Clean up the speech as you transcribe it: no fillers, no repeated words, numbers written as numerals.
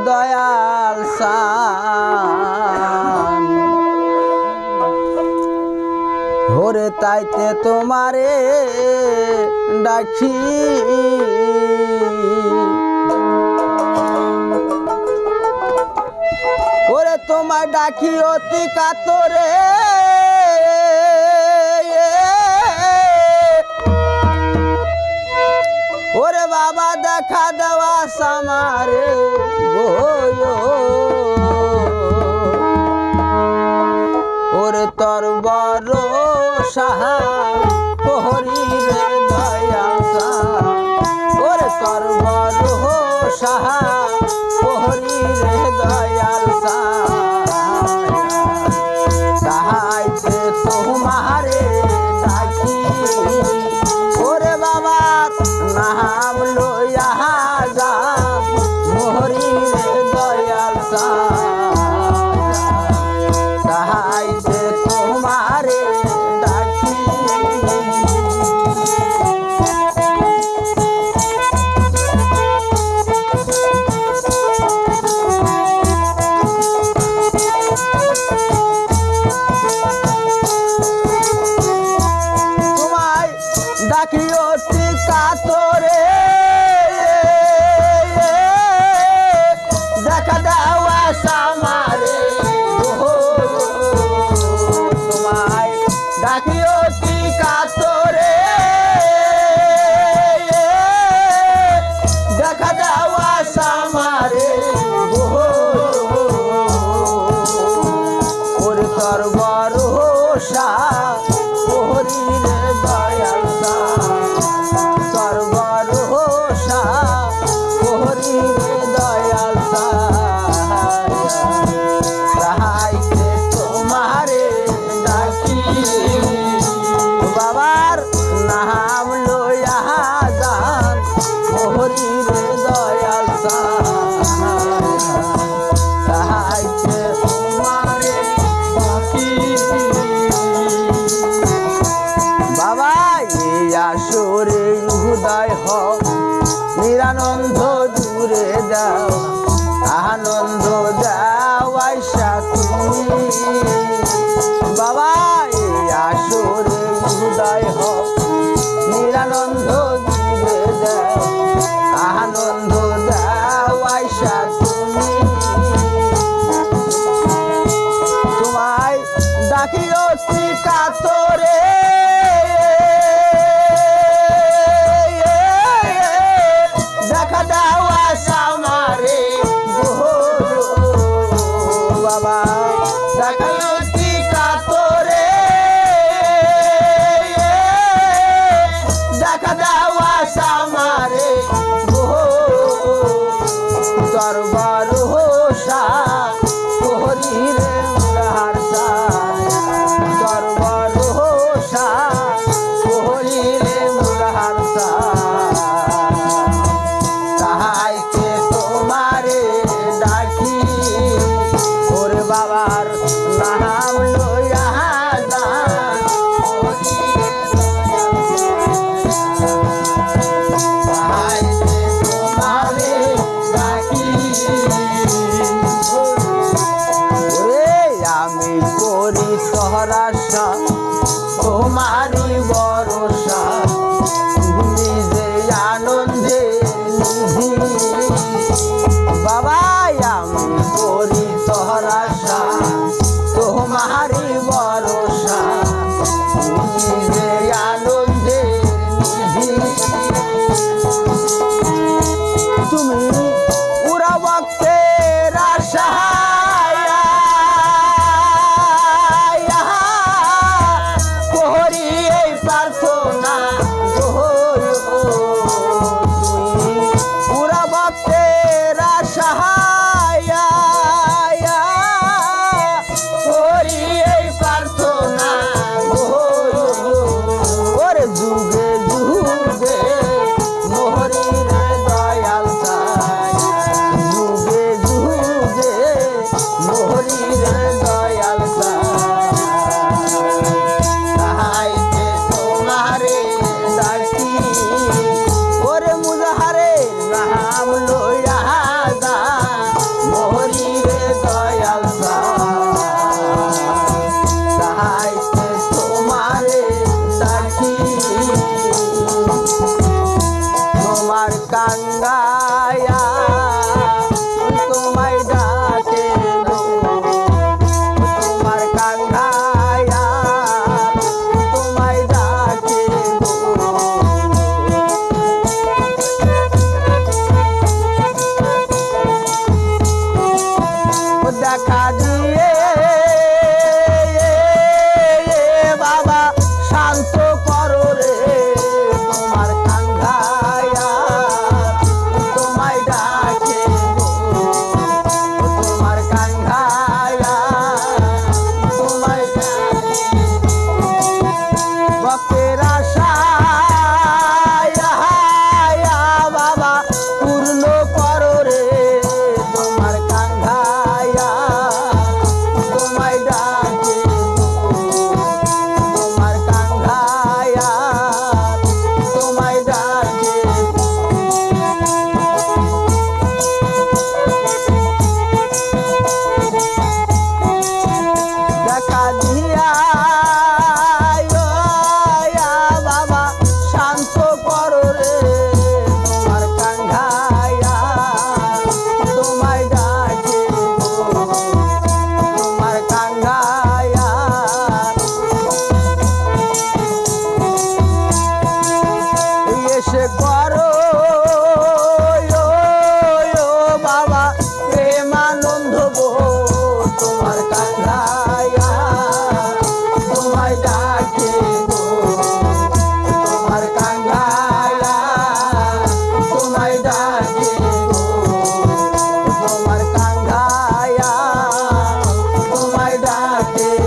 দয়াল সান ওরে তাইতে তোমারে ডাকি ওরে তোমায় ডাকি অতি কাতরে ওরে বাবা দেখা দেওয়া সামারে ওরে তোর বড় সাহা প্রহরী রে দয়াল ওরে তোর বড় সাহা প্রহরী রে দয়াল সাহাইতে তোমারে ডাকি ওরে বাবা নাম লইয়া যা মোহরি রে দয়াল সাহাইতে তোমারে ডাকি তোমায় ডাকি অতি কাতরে দেখা দেওয়া সামারে তোমায় ডাকি অতি কাতরে দেখা দেওয়া সামারে ওরে তোর ভরসা ওহরি রে দয়াল তোর ভরসা ওহরি রে দয়াল সাহাইতে তোমারে ডাকি বাবার নাম লইয়া যান ওহরি রে দয়াল সাহাইতে তোমারে ডাকি বাবা এই আসরে হৃদয় হও নিরানন্দ দূরে দাও আনন্দ দাও আয়সা তুমি বাবা এই আসরে হৃদয় হও নিরানন্দ দূরে দাও আনন্দ দাও আয়সা তুমি তোমায় ডাকি অতি কাতরে দেখা দেওয়া সামারে বাবা দেখা অতি কাতরে দেখা দেওয়া সামারে তোর ভরসা ওহরি রে মুরার তোর ভরসা ওহরি রে মুরার সাহাইতে তোমারে ডাকি ওরে বাবার নাম লইয়া যান সাহাইতে তোমারে ডাকি ডাকে